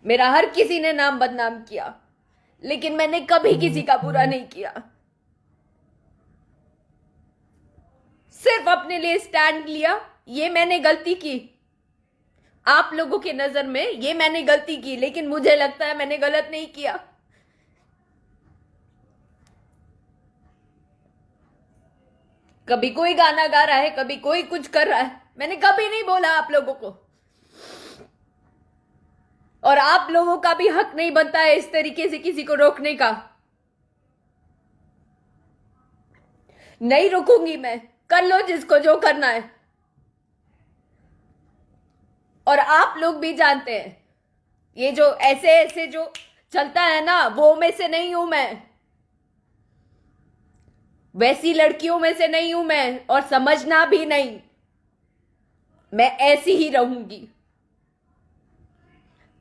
मेरा हर किसी ने नाम बदनाम किया, लेकिन मैंने कभी किसी का बुरा नहीं किया। सिर्फ अपने लिए स्टैंड लिया। ये मैंने गलती की, आप लोगों की नजर में ये मैंने गलती की, लेकिन मुझे लगता है मैंने गलत नहीं किया। कभी कोई गाना गा रहा है, कभी कोई कुछ कर रहा है, मैंने कभी नहीं बोला आप लोगों को। और आप लोगों का भी हक नहीं बनता है इस तरीके से किसी को रोकने का। नहीं रुकूंगी मैं, कर लो जिसको जो करना है। और आप लोग भी जानते हैं, ये जो ऐसे ऐसे जो चलता है ना, वो में से नहीं हूं मैं, वैसी लड़कियों में से नहीं हूं मैं, और समझना भी नहीं। मैं ऐसी ही रहूंगी,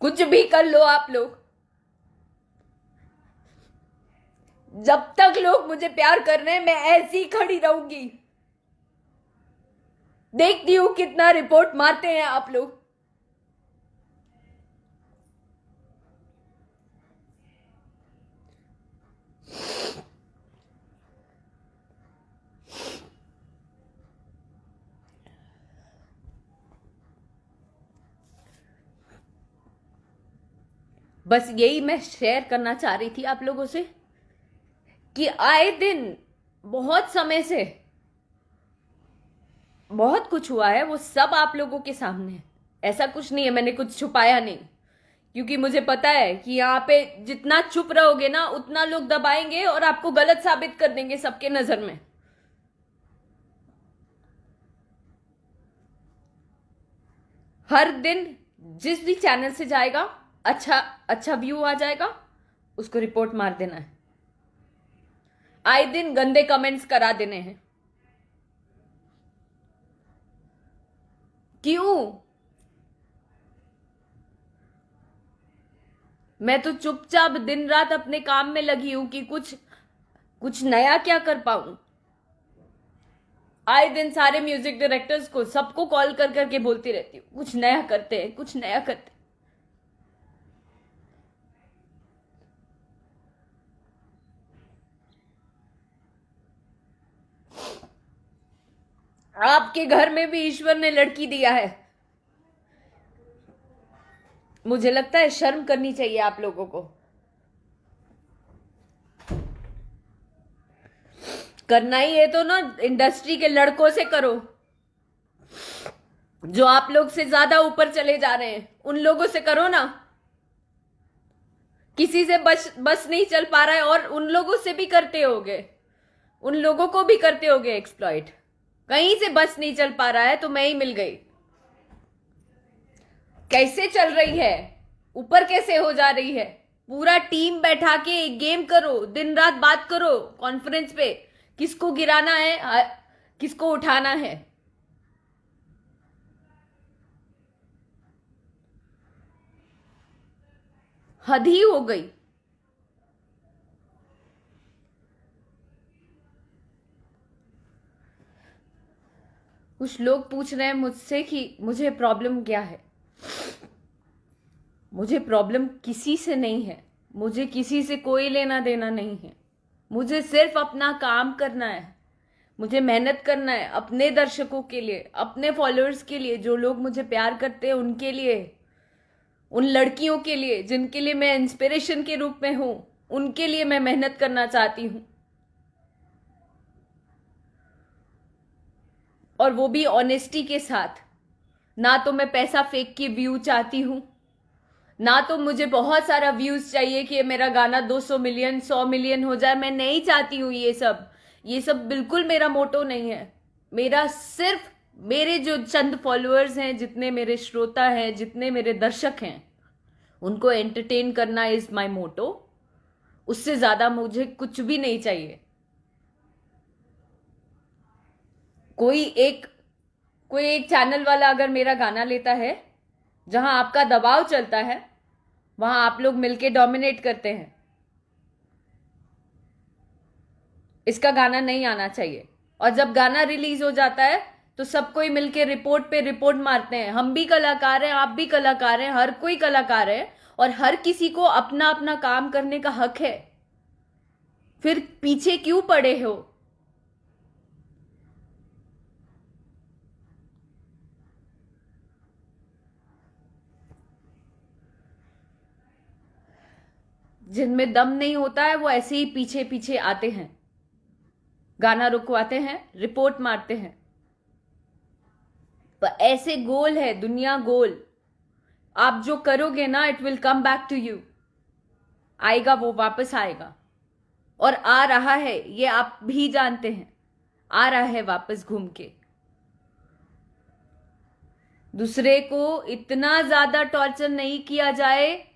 कुछ भी कर लो आप लोग। जब तक लोग मुझे प्यार कर रहे हैं, मैं ऐसी खड़ी रहूंगी। देखती हूं कितना रिपोर्ट मारते हैं आप लोग। बस यही मैं शेयर करना चाह रही थी आप लोगों से कि आए दिन बहुत समय से बहुत कुछ हुआ है, वो सब आप लोगों के सामने है। ऐसा कुछ नहीं है, मैंने कुछ छुपाया नहीं, क्योंकि मुझे पता है कि यहाँ पे जितना चुप रहोगे ना, उतना लोग दबाएंगे और आपको गलत साबित कर देंगे सबके नजर में। हर दिन जिस भी चैनल से जाएगा, अच्छा अच्छा व्यू आ जाएगा, उसको रिपोर्ट मार देना है। आए दिन गंदे कमेंट्स करा देने हैं। क्यों? मैं तो चुपचाप दिन रात अपने काम में लगी हूं कि कुछ कुछ नया क्या कर पाऊं। आए दिन सारे म्यूजिक डायरेक्टर्स को सबको कॉल कर करके बोलती रहती हूँ, कुछ नया करते हैं, कुछ नया करते हैं। आपके घर में भी ईश्वर ने लड़की दिया है। मुझे लगता है शर्म करनी चाहिए आप लोगों को। करना ही है तो ना इंडस्ट्री के लड़कों से करो, जो आप लोग से ज्यादा ऊपर चले जा रहे हैं, उन लोगों से करो ना। किसी से बस नहीं चल पा रहा है, और उन लोगों से भी करते होगे, उन लोगों को भी करते होगे एक्सप्लॉइट। कहीं से बस नहीं चल पा रहा है तो मैं ही मिल गई। कैसे चल रही है, ऊपर कैसे हो जा रही है। पूरा टीम बैठा के एक गेम करो, दिन रात बात करो कॉन्फ्रेंस पे, किसको गिराना है, किसको उठाना है। हद ही हो गई। कुछ लोग पूछ रहे हैं मुझसे कि मुझे प्रॉब्लम क्या है। मुझे प्रॉब्लम किसी से नहीं है, मुझे किसी से कोई लेना देना नहीं है। मुझे सिर्फ अपना काम करना है, मुझे मेहनत करना है अपने दर्शकों के लिए, अपने फॉलोअर्स के लिए, जो लोग मुझे प्यार करते हैं उनके लिए, उन लड़कियों के लिए जिनके लिए मैं इंस्पिरेशन के रूप में हूं, उनके लिए मैं मेहनत करना चाहती हूं। और वो भी ऑनेस्टी के साथ। ना तो मैं पैसा फेंक के व्यू चाहती हूं, ना तो मुझे बहुत सारा व्यूज चाहिए कि मेरा गाना 200 मिलियन 100 मिलियन हो जाए। मैं नहीं चाहती हूं ये सब बिल्कुल मेरा मोटो नहीं है। मेरा सिर्फ मेरे जो चंद फॉलोअर्स हैं, जितने मेरे श्रोता हैं, जितने मेरे दर्शक हैं, उनको एंटरटेन करना इज माय मोटो। उससे ज्यादा मुझे कुछ भी नहीं चाहिए। कोई एक चैनल वाला अगर मेरा गाना लेता है, जहां आपका दबाव चलता है, वहां आप लोग मिलके डोमिनेट करते हैं। इसका गाना नहीं आना चाहिए। और जब गाना रिलीज हो जाता है तो सब कोई मिलके रिपोर्ट पे रिपोर्ट मारते हैं। हम भी कलाकार हैं, आप भी कलाकार हैं, हर कोई कलाकार है, और हर किसी को अपना अपना काम करने का हक है। फिर पीछे क्यों पड़े हो? जिनमें दम नहीं होता है वो ऐसे ही पीछे पीछे आते हैं, गाना रुकवाते हैं, रिपोर्ट मारते हैं। पर ऐसे गोल है दुनिया, गोल। आप जो करोगे ना, it will come back to you. आएगा, वो वापस आएगा। और आ रहा है, ये आप भी जानते हैं, आ रहा है वापस घूम के। दूसरे को इतना ज्यादा टॉर्चर नहीं किया जाए,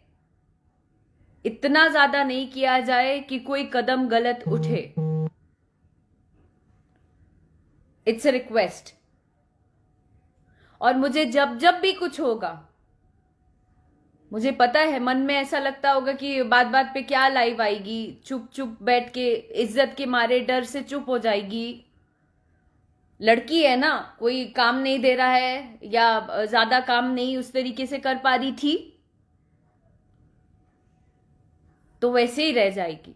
इतना ज्यादा नहीं किया जाए कि कोई कदम गलत उठे। It's a request. और मुझे जब जब भी कुछ होगा, मुझे पता है मन में ऐसा लगता होगा कि बात बात पे क्या लाइव आएगी, चुप चुप बैठ के इज्जत के मारे डर से चुप हो जाएगी। लड़की है ना, कोई काम नहीं दे रहा है या ज्यादा काम नहीं उस तरीके से कर पा रही थी, तो वैसे ही रह जाएगी।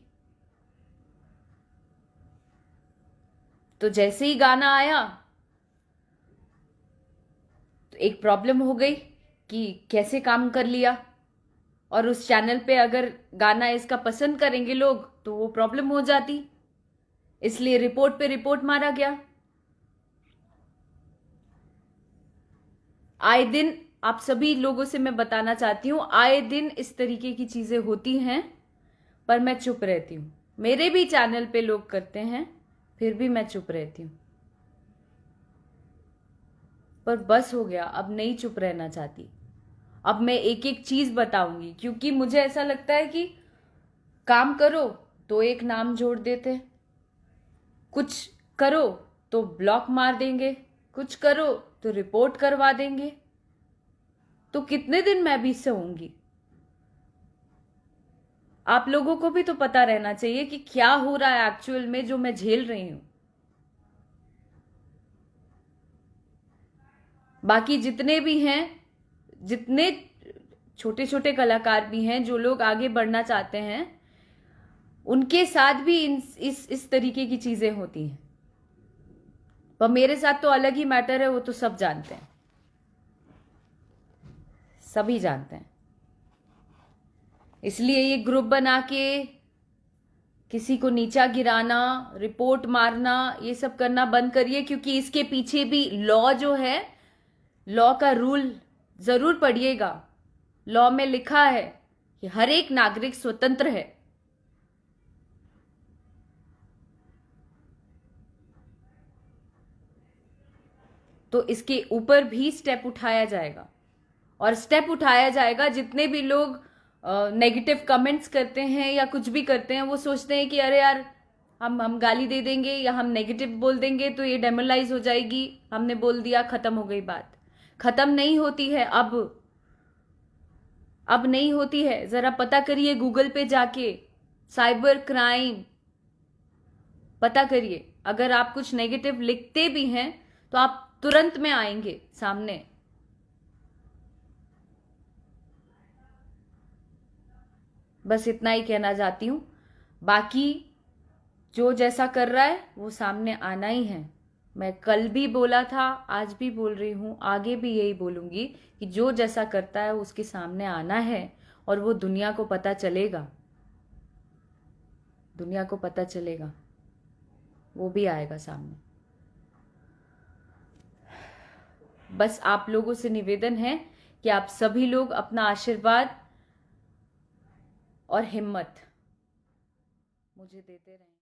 तो जैसे ही गाना आया तो एक प्रॉब्लम हो गई कि कैसे काम कर लिया। और उस चैनल पे अगर गाना इसका पसंद करेंगे लोग तो वो प्रॉब्लम हो जाती, इसलिए रिपोर्ट पे रिपोर्ट मारा गया। आए दिन आप सभी लोगों से मैं बताना चाहती हूं, आए दिन इस तरीके की चीजें होती हैं, पर मैं चुप रहती हूं। मेरे भी चैनल पे लोग करते हैं, फिर भी मैं चुप रहती हूं। पर बस हो गया, अब नहीं चुप रहना चाहती। अब मैं एक एक चीज बताऊंगी, क्योंकि मुझे ऐसा लगता है कि काम करो तो एक नाम जोड़ देते, कुछ करो तो ब्लॉक मार देंगे, कुछ करो तो रिपोर्ट करवा देंगे। तो कितने दिन मैं भी सहूंगी? आप लोगों को भी तो पता रहना चाहिए कि क्या हो रहा है एक्चुअल में, जो मैं झेल रही हूं। बाकी जितने भी हैं, जितने छोटे छोटे कलाकार भी हैं, जो लोग आगे बढ़ना चाहते हैं, उनके साथ भी इस तरीके की चीजें होती हैं। पर मेरे साथ तो अलग ही मैटर है, वो तो सब जानते हैं, सभी जानते हैं। इसलिए ये ग्रुप बना के किसी को नीचा गिराना, रिपोर्ट मारना, ये सब करना बंद करिए, क्योंकि इसके पीछे भी लॉ जो है, लॉ का रूल जरूर पढ़िएगा। लॉ में लिखा है कि हर एक नागरिक स्वतंत्र है। तो इसके ऊपर भी स्टेप उठाया जाएगा, और स्टेप उठाया जाएगा। जितने भी लोग नेगेटिव कमेंट्स करते हैं या कुछ भी करते हैं, वो सोचते हैं कि अरे यार, हम गाली दे देंगे या हम नेगेटिव बोल देंगे तो ये डेमोरलाइज हो जाएगी, हमने बोल दिया, खत्म हो गई बात। खत्म नहीं होती है अब नहीं होती है। जरा पता करिए गूगल पे जाके, साइबर क्राइम पता करिए। अगर आप कुछ नेगेटिव लिखते भी हैं तो आप तुरंत में आएंगे सामने। बस इतना ही कहना चाहती हूं। बाकी जो जैसा कर रहा है वो सामने आना ही है। मैं कल भी बोला था, आज भी बोल रही हूं, आगे भी यही बोलूंगी कि जो जैसा करता है उसके सामने आना है, और वो दुनिया को पता चलेगा। दुनिया को पता चलेगा, वो भी आएगा सामने। बस आप लोगों से निवेदन है कि आप सभी लोग अपना आशीर्वाद और हिम्मत मुझे देते रहें।